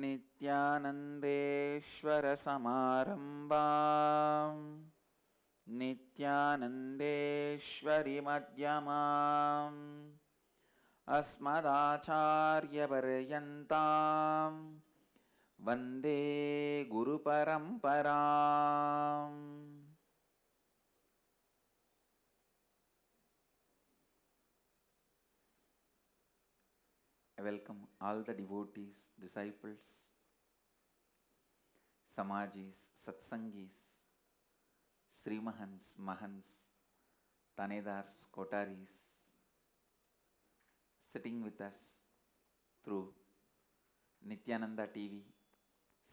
नित्यानन्देश्वर समारम्भां नित्यानन्देश्वरि मध्यमाम् अस्मदाचार्यपर्यन्तां वन्दे गुरुपरम्पराम्. I welcome all the devotees, disciples, Samajis, Satsangis, Srimahans, Mahans, Tanedars, Kotaris, sitting with us through Nithyananda TV,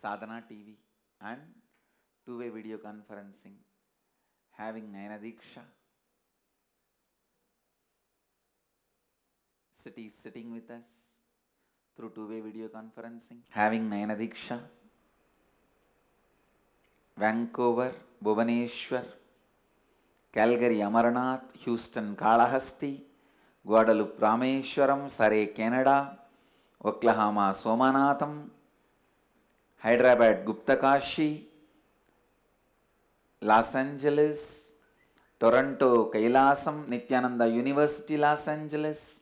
Sadhana TV and two-way video conferencing, having Nayana Diksha, sitting with us through two-way video conferencing, having Nayana Diksha, Vancouver, Bhubaneswar, Calgary, Amarnath, Houston, Kalahasti, Guadalupe, Rameshwaram, Surrey, Canada, Oklahoma, Somanatham, Hyderabad, Gupta Kashi, Los Angeles, Toronto, Kailasam, Nithyananda University, Los Angeles,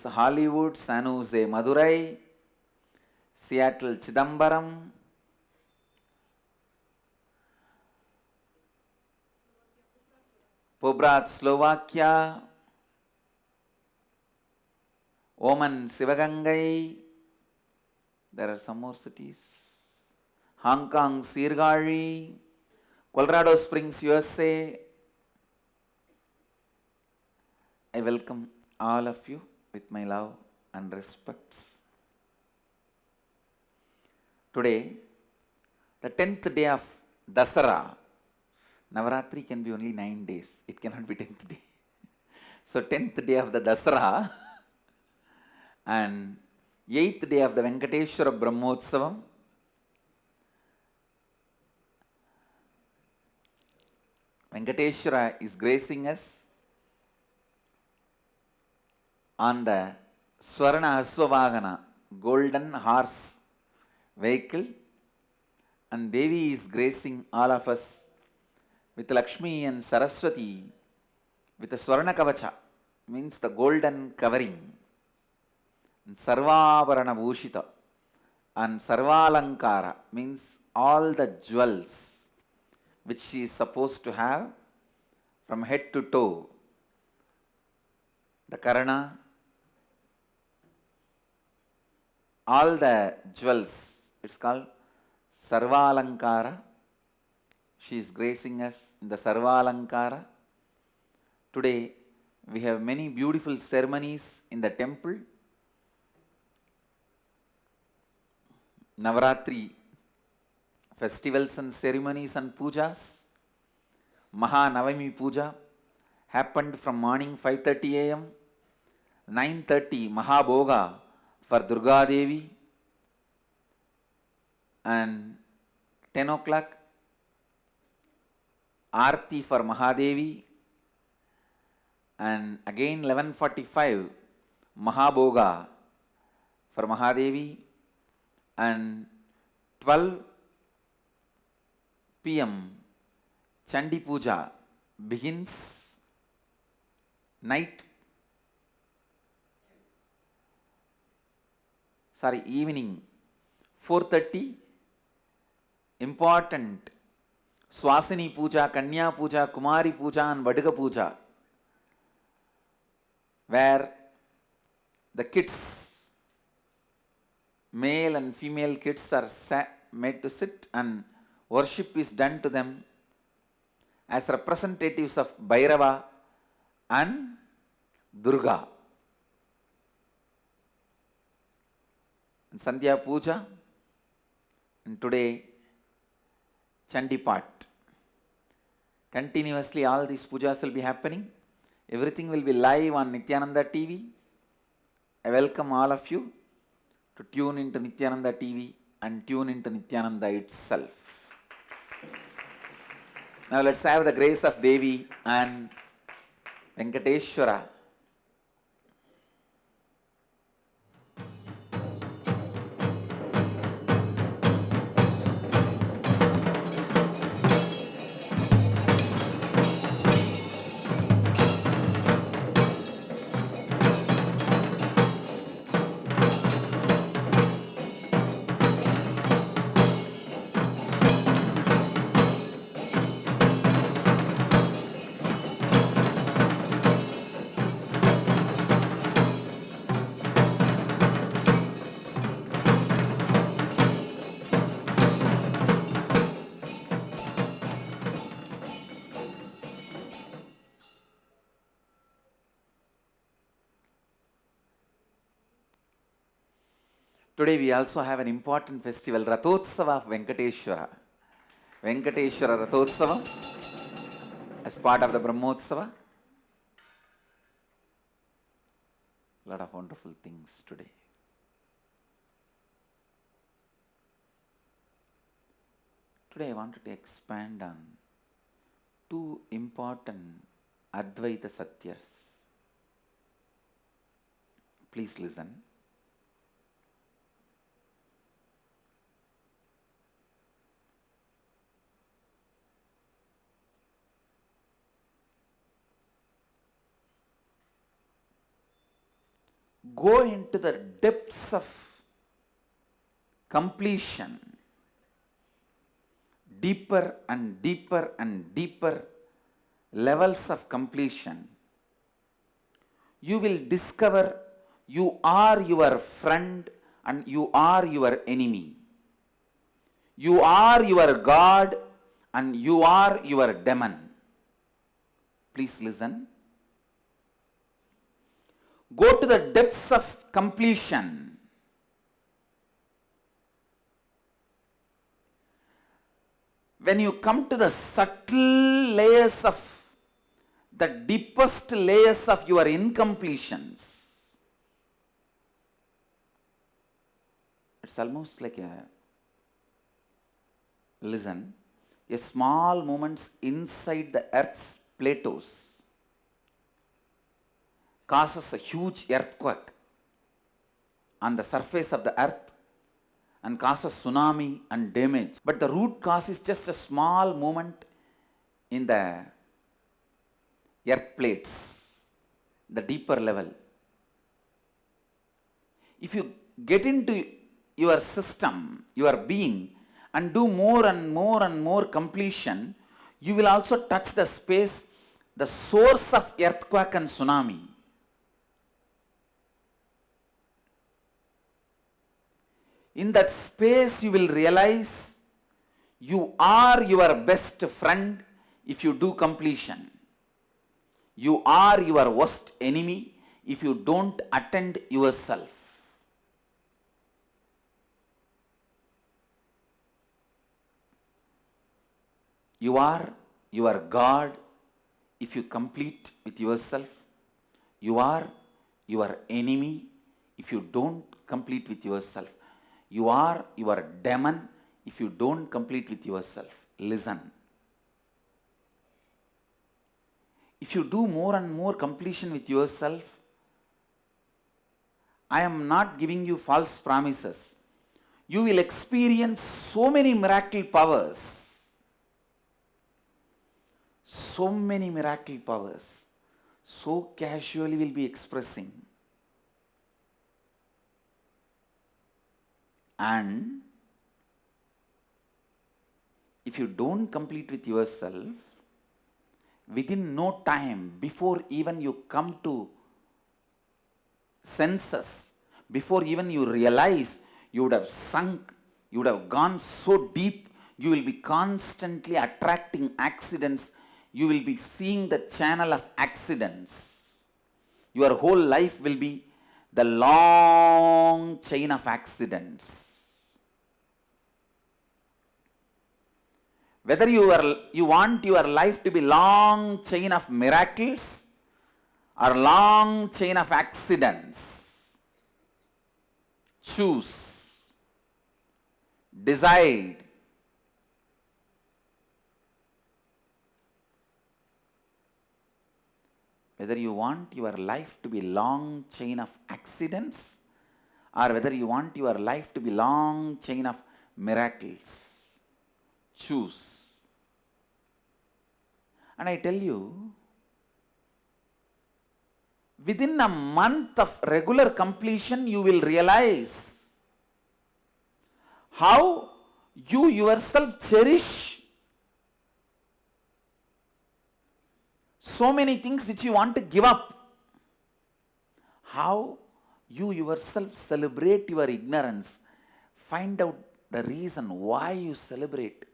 Hollywood, San Jose, Madurai, Seattle, Chidambaram, Pobrad, Slovakia, Oman, Sivagangai, there are some more cities, Hong Kong, Sirgari, Colorado Springs, USA. I welcome all of you with my love and respects. Today, the 10th day of Dasara. Navaratri can be only 9 days. It cannot be 10th day. So 10th day of the Dasara and 8th day of the Venkateshwara Brahmotsavam. Venkateshwara is gracing us on the Swarna Aswavagana, golden horse vehicle, and Devi is gracing all of us with Lakshmi and Saraswati with the Swarna Kavacha, means the golden covering, and Sarvavarana Bhushita, and Sarvalankara means all the jewels which she is supposed to have from head to toe. The Karana, all the jewels, it's called Sarvalankara. She is gracing us in the Sarvalankara. Today we have many beautiful ceremonies in the temple. Navaratri festivals and ceremonies and pujas. Maha Navami Puja happened from morning 5:30 a.m. 9:30 Mahabhoga for Durga Devi, and 10 o'clock Aarti for Mahadevi, and again 11:45 Mahabhoga for Mahadevi, and 12 p.m. Chandi Puja begins. Evening 4:30 important Swasini Puja, Kanya Puja, Kumari Puja and Vaduka Puja, where the kids, male and female kids, are made to sit and worship is done to them as representatives of Bhairava and Durga. And Sandhya Puja, and today Chandi Part. Continuously all these pujas will be happening. Everything will be live on Nithyananda TV. I welcome all of you to tune into Nithyananda TV and tune into Nithyananda itself. Now let's have the grace of Devi and Venkateshwara. Today we also have an important festival, Rathotsava of Venkateshwara. Venkateshwara Rathotsava as part of the Brahmotsava. A lot of wonderful things today. Today I wanted to expand on two important Advaitha Sathyas. Please listen. Go into the depths of completion, deeper and deeper and deeper levels of completion. You will discover you are your friend and you are your enemy. You are your God and you are your demon. Please listen. Go to the depths of completion. When you come to the subtle layers of the deepest layers of your incompletions, it's almost like a small movements inside the earth's plateaus causes a huge earthquake on the surface of the earth and causes tsunami and damage. But the root cause is just a small movement in the earth plates, the deeper level. If you get into your system, your being, and do more and more and more completion, you will also touch the space, the source of earthquake and tsunami. In that space, you will realize you are your best friend if you do completion. You are your worst enemy if you don't attend yourself. You are your God if you complete with yourself. You are your enemy if you don't complete with yourself. You are your demon if you don't complete with yourself. Listen. If you do more and more completion with yourself, I am not giving you false promises. You will experience so many miracle powers. So many miracle powers. So casually will be expressing. And if you don't complete with yourself, within no time, before even you come to senses, before even you realize, you would have sunk, you would have gone so deep, you will be constantly attracting accidents, you will be seeing the channel of accidents. Your whole life will be the long chain of accidents. Whether you want your life to be long chain of miracles or long chain of accidents, choose, decide. Whether you want your life to be long chain of accidents or whether you want your life to be long chain of miracles, choose. And I tell you, within a month of regular completion, you will realize how you yourself cherish so many things which you want to give up. How you yourself celebrate your ignorance. Find out the reason why you celebrate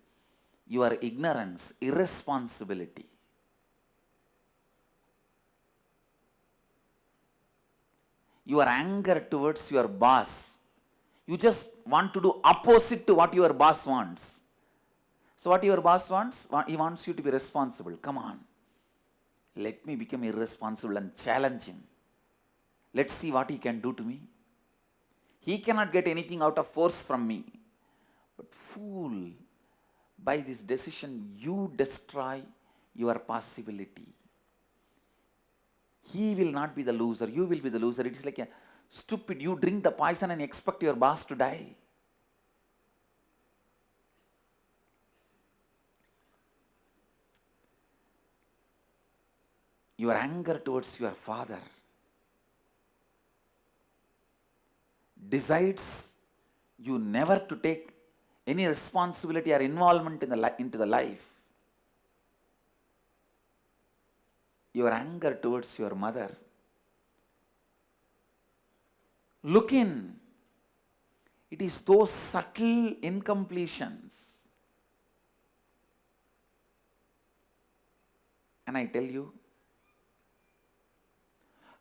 your ignorance, irresponsibility. Your anger towards your boss, You just want to do opposite to what your boss wants. So what your boss wants? He wants you to be responsible. Come on. Let me become irresponsible and challenge him. Let's see what he can do to me. He cannot get anything out of force from me. But fool, by this decision, you destroy your possibility. He will not be the loser. You will be the loser. It is like a stupid. You drink the poison and expect your boss to die. Your anger towards your father decides you never to take any responsibility or involvement into the life. Your anger towards your mother. Look in. It is those subtle incompletions. And I tell you,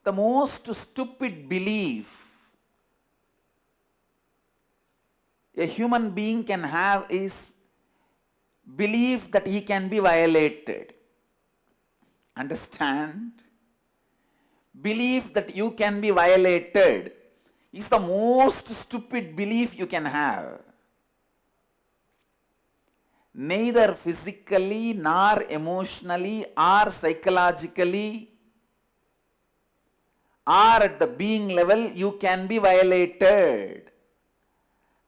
the most stupid belief a human being can have is belief that he can be violated. Understand? Belief that you can be violated is the most stupid belief you can have. Neither physically, nor emotionally, or psychologically, or at the being level, you can be violated.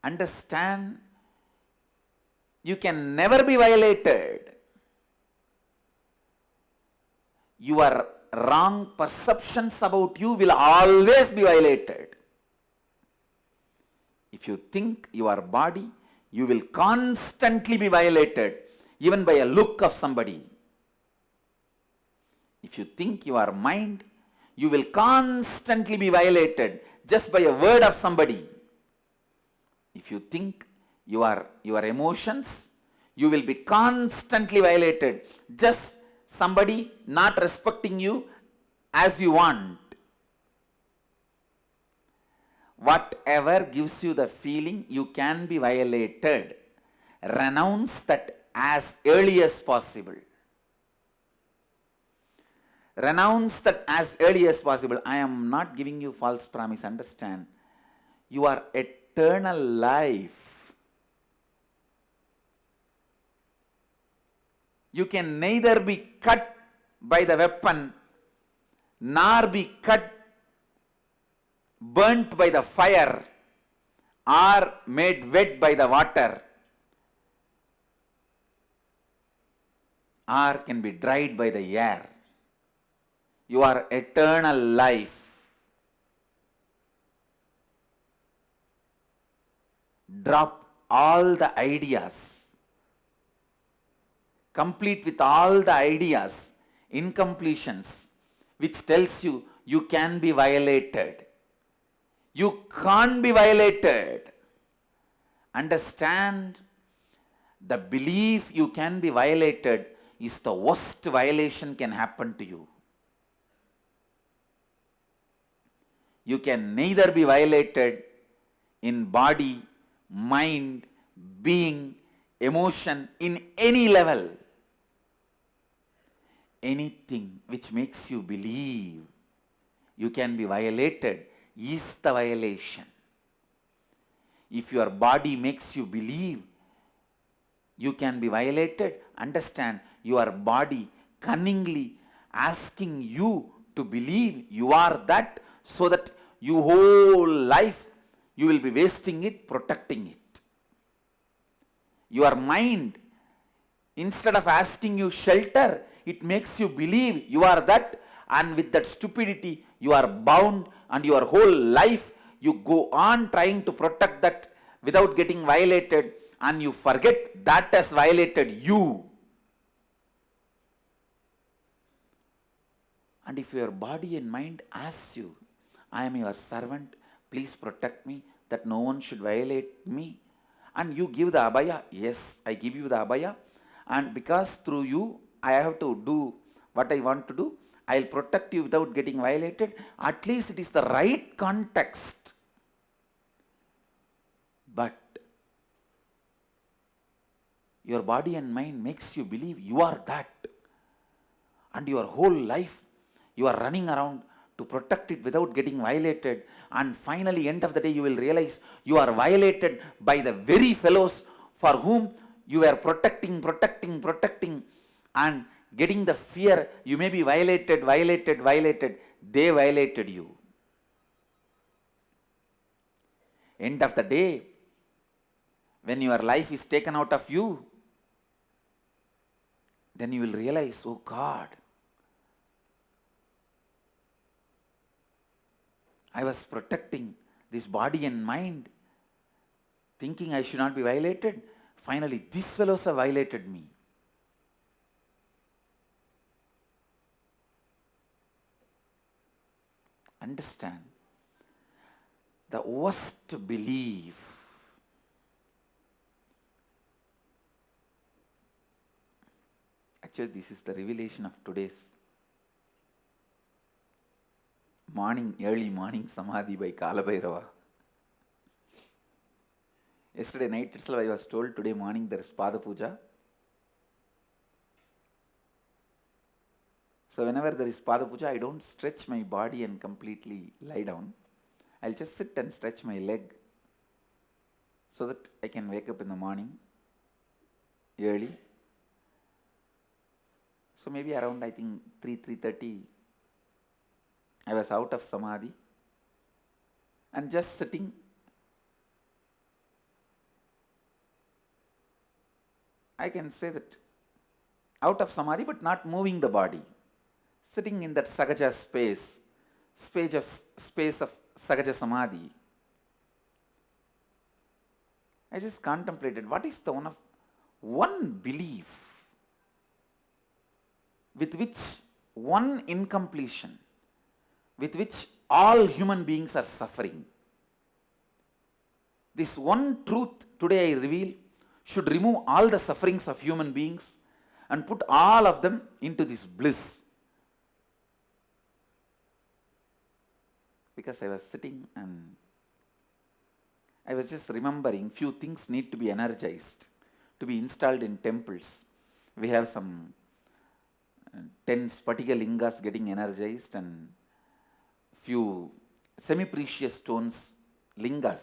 Understand? You can never be violated. Your wrong perceptions about you will always be violated. If you think your body, you will constantly be violated, even by a look of somebody. If you think your mind, you will constantly be violated just by a word of somebody. If you think your emotions, you will be constantly violated. Just somebody not respecting you as you want. Whatever gives you the feeling you can be violated, renounce that as early as possible. Renounce that as early as possible. I am not giving you false promise. Understand? Your eternal life. You can neither be cut by the weapon, nor be burnt by the fire, or made wet by the water, or can be dried by the air. Your eternal life. Drop all the ideas. Complete with all the ideas, incompletions, which tells you you can be violated. You can't be violated. Understand? The belief you can be violated is the worst violation can happen to you. You can neither be violated in body, mind, being, emotion, in any level. Anything which makes you believe you can be violated is the violation. If your body makes you believe you can be violated, understand, your body cunningly asking you to believe you are that, so that your whole life you will be wasting it, protecting it. Your mind, instead of asking you shelter, it makes you believe you are that, and with that stupidity you are bound, and your whole life you go on trying to protect that without getting violated, and you forget that has violated you. And if your body and mind asks you, I am your servant, please protect me, that no one should violate me, and you give the abhaya, yes, I give you the abhaya, and because through you I have to do what I want to do, I will protect you without getting violated. At least it is the right context. But your body and mind makes you believe you are that. And your whole life you are running around to protect it without getting violated. And finally, end of the day, you will realize you are violated by the very fellows for whom you were protecting, and getting the fear you may be violated. They violated you. End of the day, when your life is taken out of you, then you will realize, oh God, I was protecting this body and mind, thinking I should not be violated. Finally, these fellows have violated me. Understand, the worst belief actually, this is the revelation of today's early morning Samadhi by Kalabhairava. Yesterday night itself I was told today morning there is Pada Puja. So whenever there is Pada Puja, I don't stretch my body and completely lie down. I'll just sit and stretch my leg so that I can wake up in the morning early. So maybe around, I think, 3:30, I was out of Samadhi and just sitting. I can say that out of Samadhi but not moving the body. Sitting in that Sagaja space of Sagaja Samadhi. I just contemplated what is the one belief with which one incompletion, with which all human beings are suffering. This one truth today I reveal should remove all the sufferings of human beings and put all of them into this bliss. Because I was sitting and I was just remembering few things need to be energized, to be installed in temples. We have some 10 Spatika lingas getting energized and few semi-precious stones lingas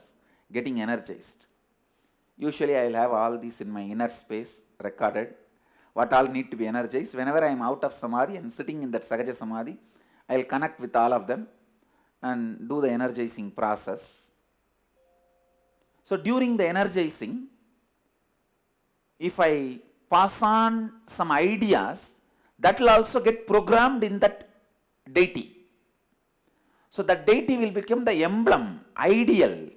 getting energized. Usually I will have all these in my inner space recorded, what all need to be energized. Whenever I am out of Samadhi and sitting in that Sagaja Samadhi, I will connect with all of them and do the energizing process. So during the energizing, if I pass on some ideas, that will also get programmed in that deity. So that deity will become the emblem, ideal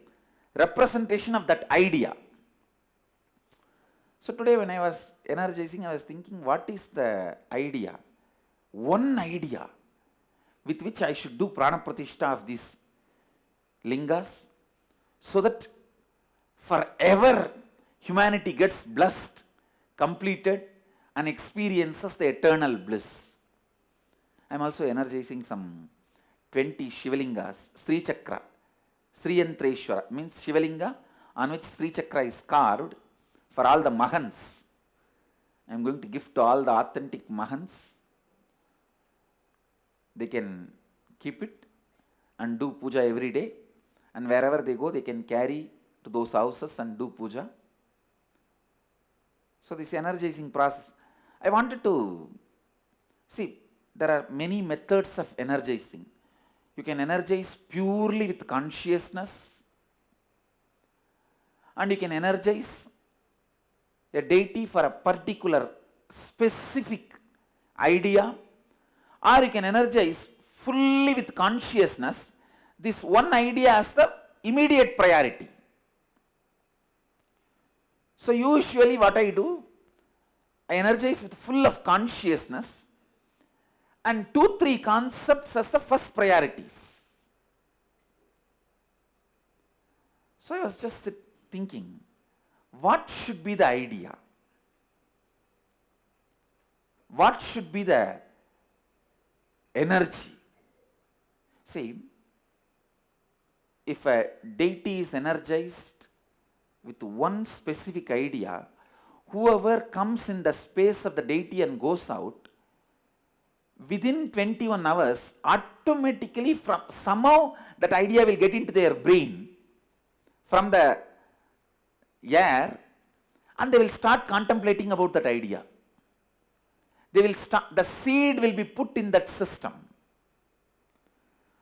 representation of that idea. So today when I was energizing, I was thinking, what is the idea? One idea with which I should do prana pratishtha of these lingas, so that forever humanity gets blessed, completed, and experiences the eternal bliss. I am also energizing some 20 Shivalingas, Sri Chakra, Sri Yantreshwara, means Shivalinga on which Sri Chakra is carved for all the Mahans. I am going to give to all the authentic Mahans. They can keep it and do puja every day, and wherever they go they can carry to those houses and do puja. So this energizing process, I wanted to see, there are many methods of energizing. You can energize purely with consciousness, and you can energize a deity for a particular specific idea, or you can energize fully with consciousness this one idea as the immediate priority. So usually what I do, I energize with full of consciousness and 2-3 concepts as the first priorities. So I was just thinking, what should be the idea? What should be the energy? See, if a deity is energized with one specific idea, whoever comes in the space of the deity and goes out, within 21 hours, automatically from somehow that idea will get into their brain from the air, and they will start contemplating about that idea. They will start, the seed will be put in that system.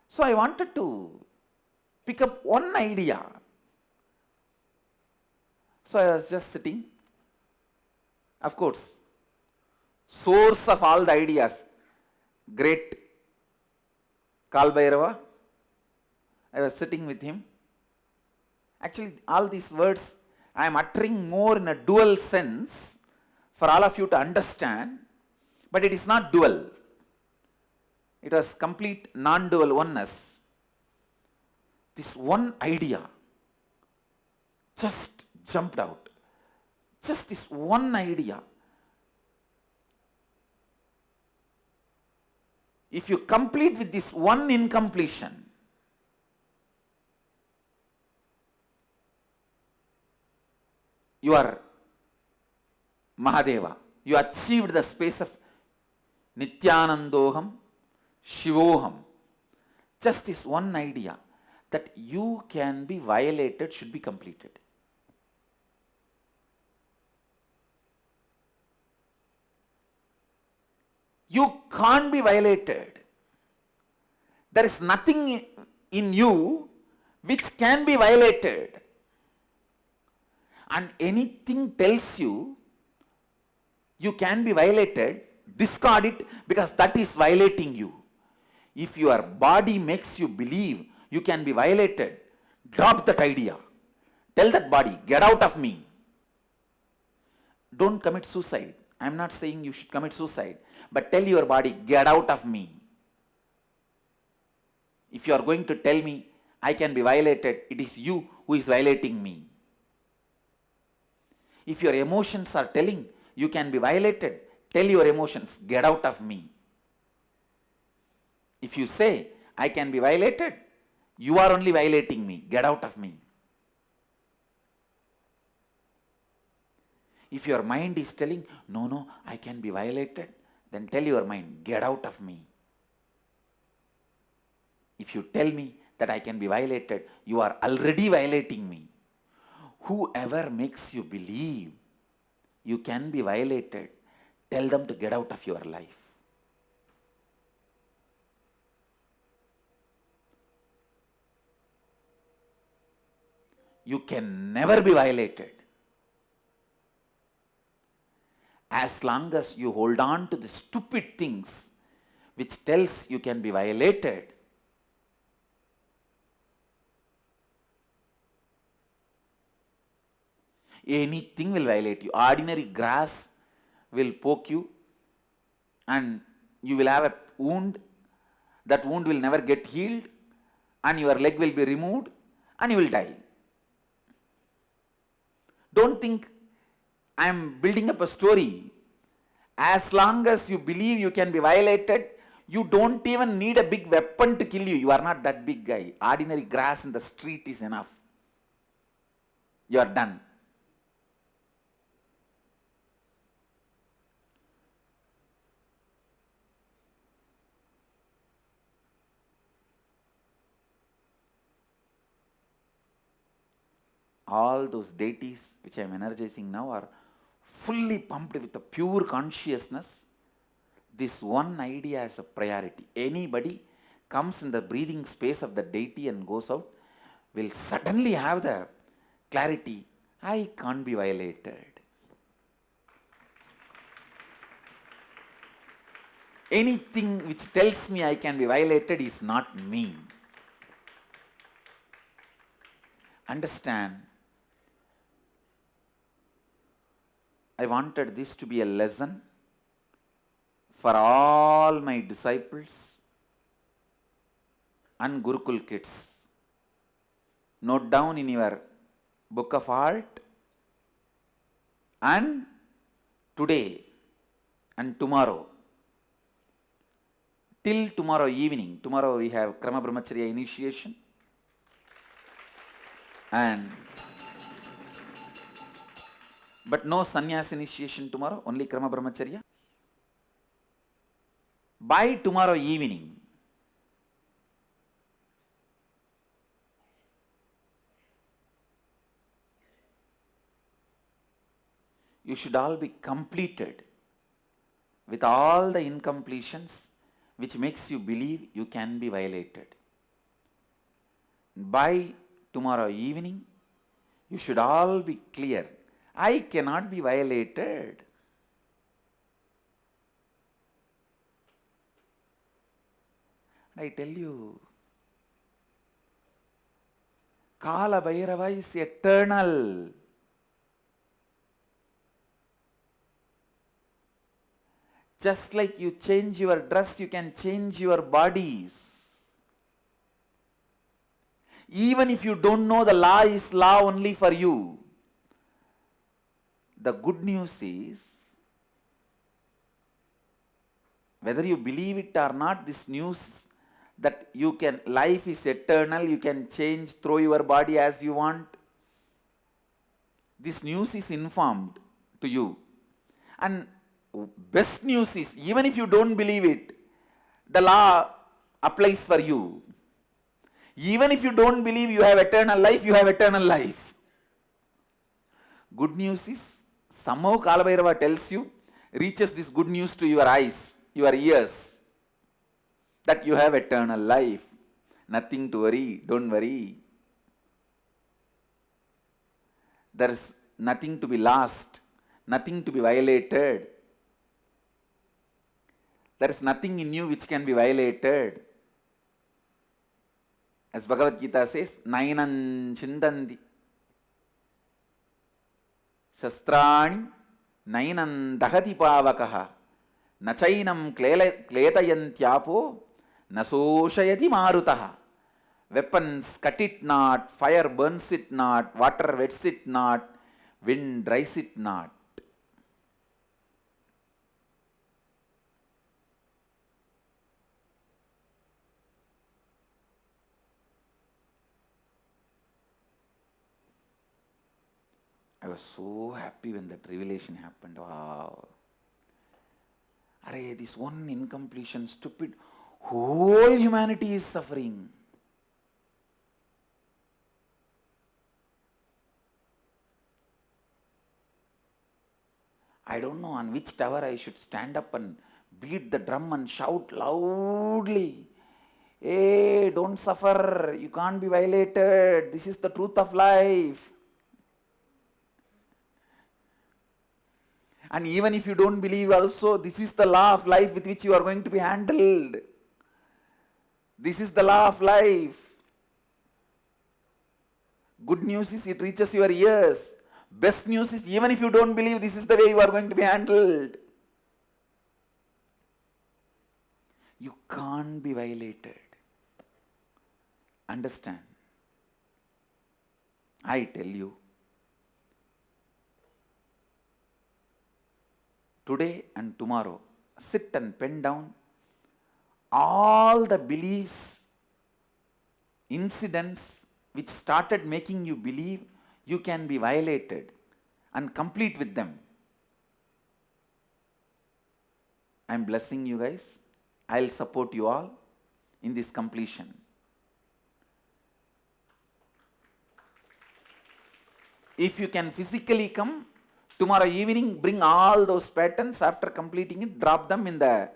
So I wanted to pick up one idea. So I was just sitting. Of course, source of all the ideas, great Kal Bhairava. I was sitting with him. Actually, all these words I am uttering more in a dual sense for all of you to understand, but it is not dual. It was complete non-dual oneness. This one idea just jumped out. Just this one idea. If you complete with this one incompletion, you are Mahadeva. You achieved the space of Nithyanandoham, Shivoham. Just this one idea that you can be violated should be completed. You can't be violated. There is nothing in you which can be violated. And anything tells you you can be violated, discard it, because that is violating you. If your body makes you believe you can be violated, drop that idea. Tell that body, get out of me. Don't commit suicide. I am not saying you should commit suicide, but tell your body, get out of me. If you are going to tell me I can be violated, it is you who is violating me. If your emotions are telling you can be violated, tell your emotions, get out of me. If you say I can be violated, you are only violating me, get out of me. If your mind is telling, no, I can be violated, then tell your mind, get out of me. If you tell me that I can be violated, you are already violating me. Whoever makes you believe you can be violated, tell them to get out of your life. You can never be violated. As long as you hold on to the stupid things which tells you can be violated, anything will violate you. Ordinary grass will poke you and you will have a wound. That wound will never get healed and your leg will be removed and you will die. Don't think I am building up a story. As long as you believe you can be violated, you don't even need a big weapon to kill you. You are not that big guy. Ordinary grass in the street is enough. You are done. All those deities which I am energizing now are fully pumped with a pure consciousness. This one idea is a priority. Anybody comes in the breathing space of the deity and goes out will suddenly have the clarity, I can't be violated. Anything which tells me I can be violated is not me. Understand? I wanted this to be a lesson for all my disciples and Gurukul kids. Note down in your book of heart, and today and tomorrow, till tomorrow evening. Tomorrow we have Krama Brahmacharya initiation, and But no sannyas initiation tomorrow, only Krama Brahmacharya. By tomorrow evening, you should all be completed with all the incompletions which makes you believe you can be violated. By tomorrow evening, you should all be clear. I cannot be violated. I tell you, Kala Bhairava is eternal. Just like you change your dress, you can change your bodies. Even if you don't know the law is law only for you. The good news is, whether you believe it or not, this news that life is eternal, you can change, throw your body as you want. This news is informed to you. And best news is, even if you don't believe it, the law applies for you. Even if you don't believe you have eternal life, you have eternal life. Good news is, somehow Kala Bhairava tells you, reaches this good news to your eyes, your ears, that you have eternal life. Nothing to worry, don't worry. There is nothing to be lost, nothing to be violated. There is nothing in you which can be violated. As Bhagavad Gita says, Nainam Chindanti Shastrani Nainam Dahati Pavakaha Nachainam Kletayantyapo Nasoshayati Marutaha. Weapons cut it not, fire burns it not, water wets it not, wind dries it not. I was so happy when that revelation happened. Wow. Array, this one incompletion, stupid, whole humanity is suffering. I don't know on which tower I should stand up and beat the drum and shout loudly. Hey, don't suffer, you can't be violated, this is the truth of life. And even if you don't believe also, this is the law of life with which you are going to be handled. This is the law of life. Good news is it reaches your ears. Best news is even if you don't believe, this is the way you are going to be handled. You can't be violated. Understand? I tell you, today and tomorrow, sit and pen down all the beliefs, incidents which started making you believe you can be violated, and complete with them. I am blessing you guys. I will support you all in this completion. If you can physically come, tomorrow evening, bring all those patterns. After completing it, drop them in the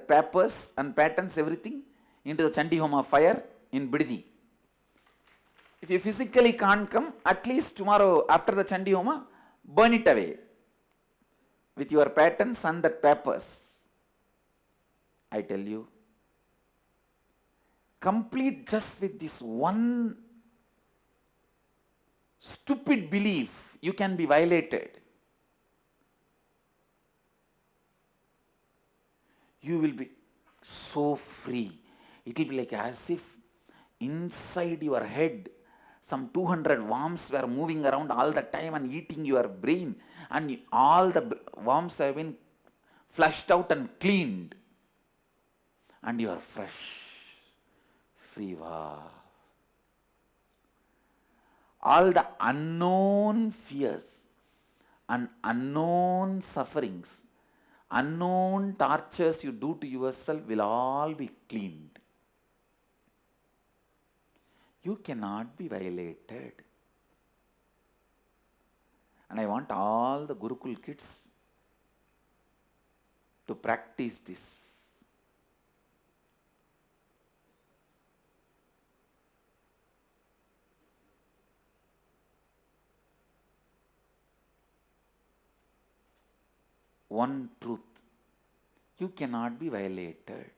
papers and patterns, everything, into the Chandi Homa fire in Biddi. If you physically can't come, at least tomorrow after the Chandi Homa, burn it away with your patterns and the papers. I tell you, complete just with this one stupid belief, you can be violated. You will be so free. It will be like as if inside your head some 200 worms were moving around all the time and eating your brain, and all the worms have been flushed out and cleaned, and you are fresh, free. Wow. All the unknown fears, and unknown sufferings, unknown tortures you do to yourself will all be cleaned. You cannot be violated. And I want all the Gurukul kids to practice this. One truth, you cannot be violated.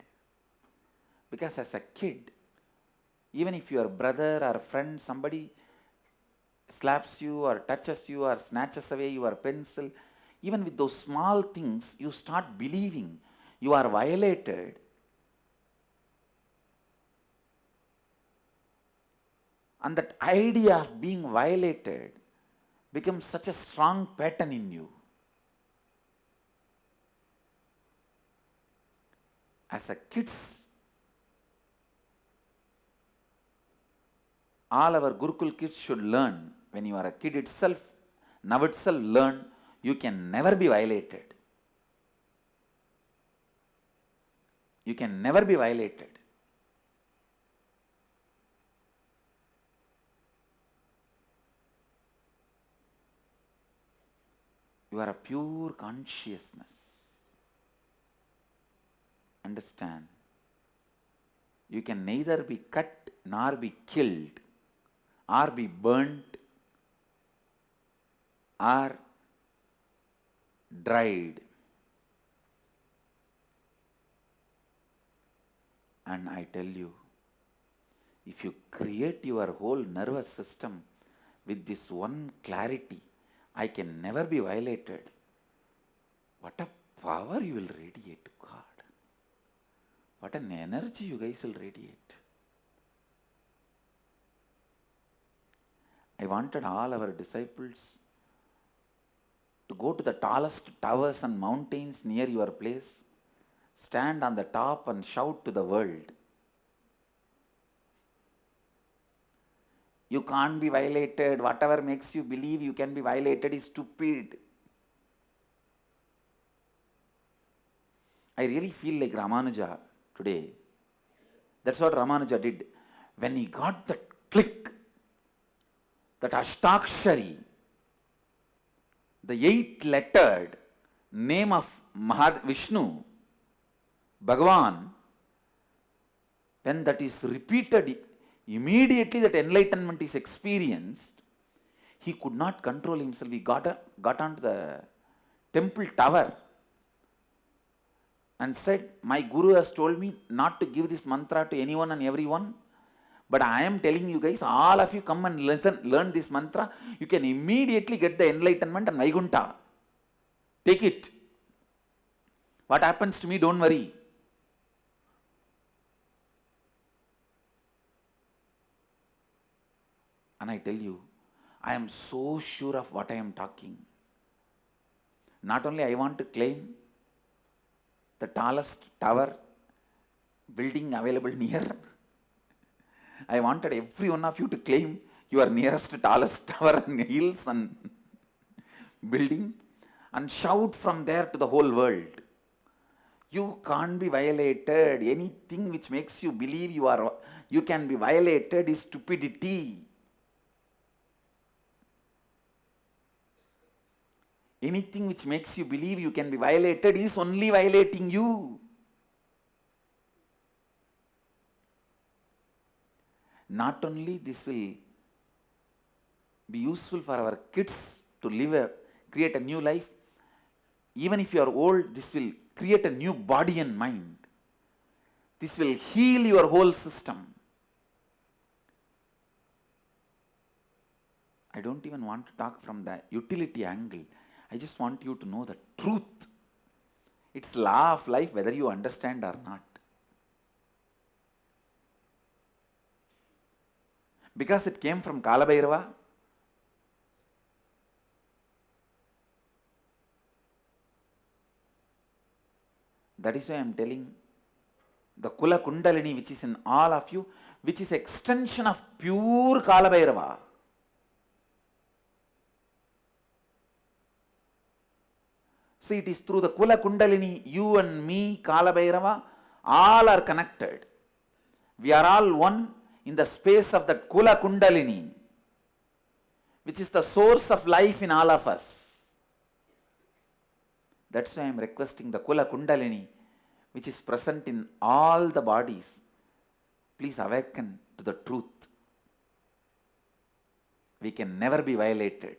Because as a kid, even if your brother or friend, somebody slaps you or touches you or snatches away your pencil, even with those small things, you start believing you are violated. And that idea of being violated becomes such a strong pattern in you. As a kids, all our Gurukul kids should learn, when you are a kid itself, now itself learn, you can never be violated. You can never be violated. You are a pure consciousness. Understand? You can neither be cut nor be killed, or be burnt, or dried. And I tell you, if you create your whole nervous system with this one clarity, I can never be violated, what a power you will radiate to God. What an energy you guys will radiate. I wanted all our disciples to go to the tallest towers and mountains near your place, stand on the top and shout to the world, you can't be violated. Whatever makes you believe you can be violated is stupid. I really feel like Ramanuja today. That's what Ramanuja did. When he got that click, that Ashtakshari, the 8-lettered name of Vishnu, Bhagavan, when that is repeated, immediately that enlightenment is experienced, he could not control himself. He got onto the temple tower and said, my Guru has told me not to give this mantra to anyone and everyone, but I am telling you guys, all of you come and learn this mantra. You can immediately get the enlightenment and Vaikuntha. Take it. What happens to me, don't worry. And I tell you, I am so sure of what I am talking. Not only I want to claim the tallest tower building available near, I wanted every one of you to claim your nearest tallest tower and hills and building and shout from there to the whole world. You can't be violated. Anything which makes you believe you can be violated is stupidity. Anything which makes you believe you can be violated is only violating you. Not only this will be useful for our kids to create a new life, even if you are old, this will create a new body and mind. This will heal your whole system. I don't even want to talk from the utility angle. I just want you to know the truth. It's law of life whether you understand or not. Because it came from Kalabhairava, that is why I am telling the Kula Kundalini which is in all of you, which is extension of pure Kalabhairava. So it is through the Kula Kundalini, you and me, Kala Bhairava, all are connected. We are all one in the space of that Kula Kundalini, which is the source of life in all of us. That's why I am requesting the Kula Kundalini, which is present in all the bodies. Please awaken to the truth. We can never be violated.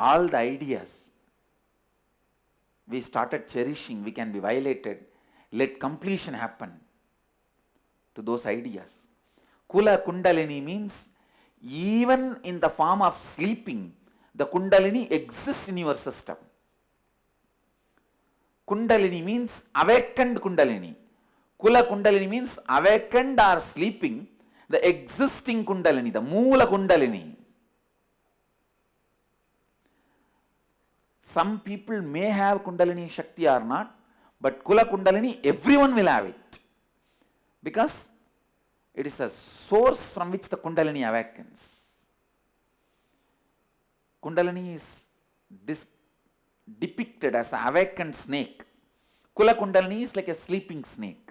All the ideas we started cherishing, we can be violated. Let completion happen to those ideas. Kula Kundalini means even in the form of sleeping, the Kundalini exists in your system. Kundalini means awakened Kundalini. Kula Kundalini means awakened or sleeping, the existing Kundalini, the Moola Kundalini. Some people may have Kundalini Shakti or not, but Kula Kundalini, everyone will have it. Because it is a source from which the Kundalini awakens. Kundalini is depicted as an awakened snake. Kula Kundalini is like a sleeping snake.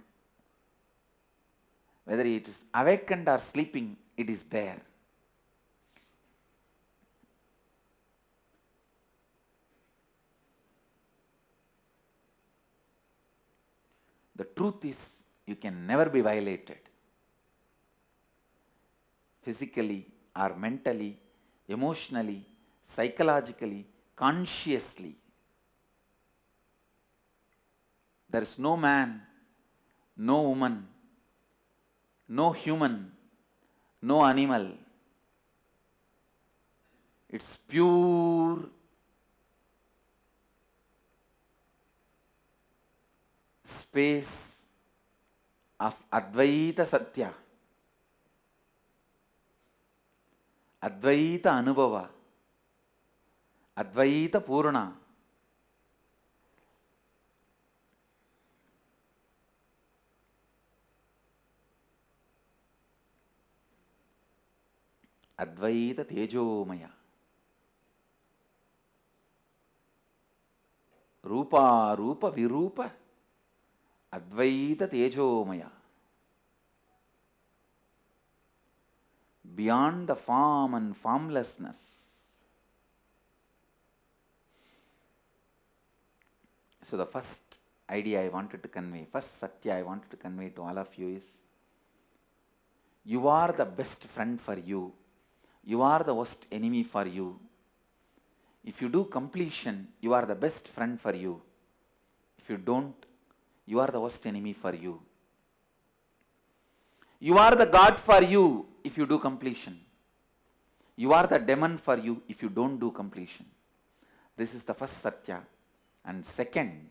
Whether it is awakened or sleeping, it is there. The truth is, you can never be violated. Physically or mentally, emotionally, psychologically, consciously. There is no man, no woman, no human, no animal. It's pure space of Advaitha Satya, Advaitha Anubhava, Advaitha Purna. Advaita Tejomaya. Rupa Rupa Virupa. Advaita Tejomaya. Beyond the form and formlessness. So the first idea I wanted to convey, first Satya I wanted to convey to all of you is, you are the best friend for you. You are the worst enemy for you. If you do completion, you are the best friend for you. If you don't, you are the worst enemy for you. You are the God for you if you do completion. You are the demon for you if you don't do completion. This is the first Satya. And second,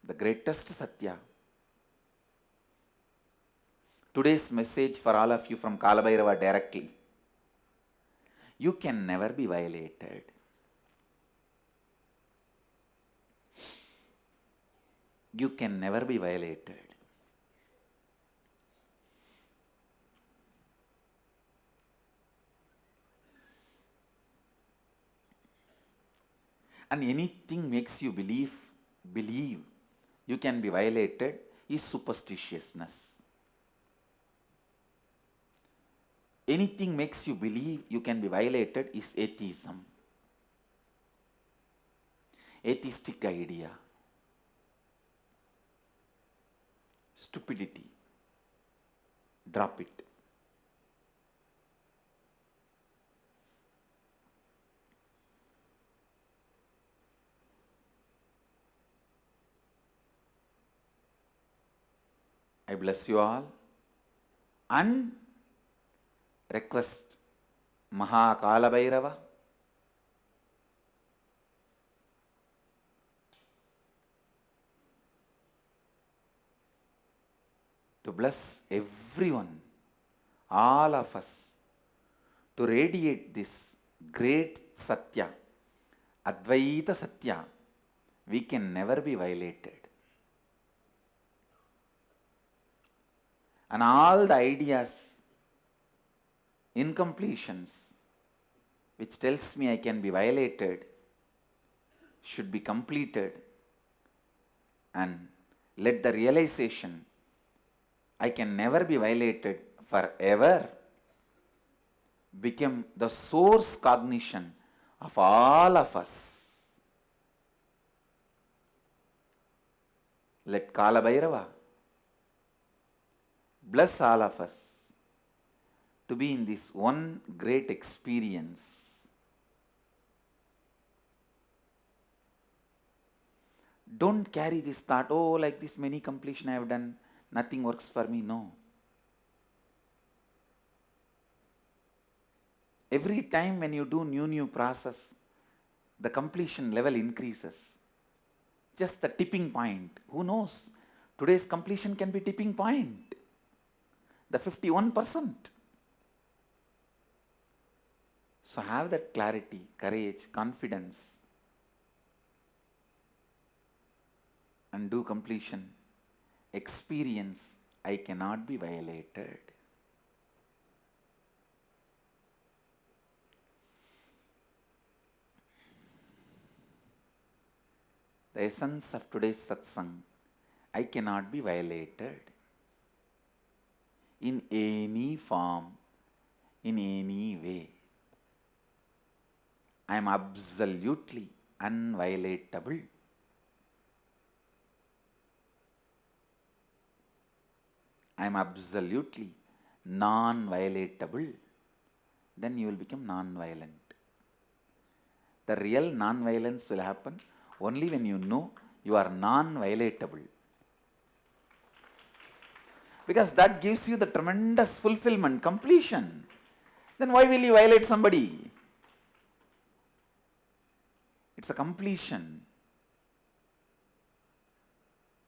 the greatest Satya. Today's message for all of you from Kala Bhairava directly. You can never be violated. You can never be violated. And anything makes you believe you can be violated is superstitiousness. Anything makes you believe you can be violated is atheism. Atheistic idea. Stupidity. Drop it. I bless you all and request Maha Kala Bhairava to bless everyone, all of us, to radiate this great Satya, Advaita Satya. We can never be violated. And all the ideas, incompletions, which tells me I can be violated should be completed, and let the realization I can never be violated forever become the source cognition of all of us. Let Kala Bhairava bless all of us to be in this one great experience. Don't carry this thought, oh, like this many completion I have done, nothing works for me. No. Every time when you do new process, the completion level increases. Just the tipping point. Who knows? Today's completion can be tipping point. The 51%. So have that clarity, courage, confidence, and do completion. Experience, I cannot be violated. The essence of today's satsang, I cannot be violated in any form, in any way. I am absolutely unviolatable. I am absolutely non-violatable. Then you will become non-violent. The real non-violence will happen only when you know you are non-violatable. Because that gives you the tremendous fulfillment, completion. Then why will you violate somebody? It's a completion.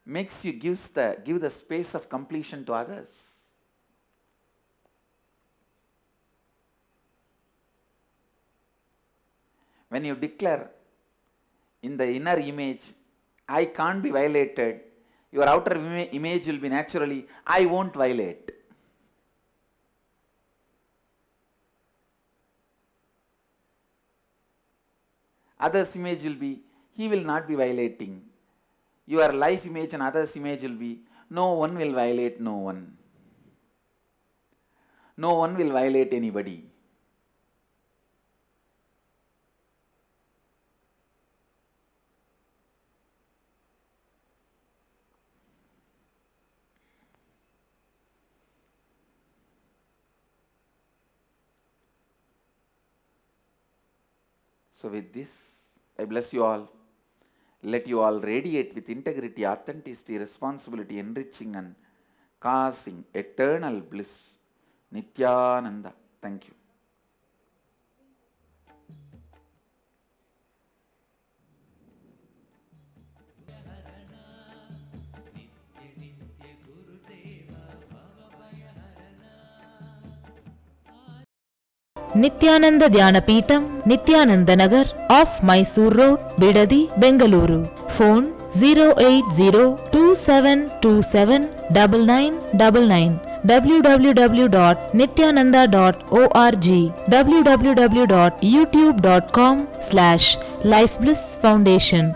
Makes you give the space of completion to others. When you declare in the inner image, I can't be violated, your outer image will be naturally, I won't violate. Others' image will be, he will not be violating. Your life image and others' image will be, no one will violate no one. No one will violate anybody. So with this, I bless you all. Let you all radiate with integrity, authenticity, responsibility, enriching and causing eternal bliss. Nithyananda. Thank you. Nithyananda Dhyanapitham, Nithyananda Nagar, off Mysore Road, Bidadi, Bengaluru. Phone 08027279999. www.nithyananda.org. www.youtube.com/Life Bliss Foundation.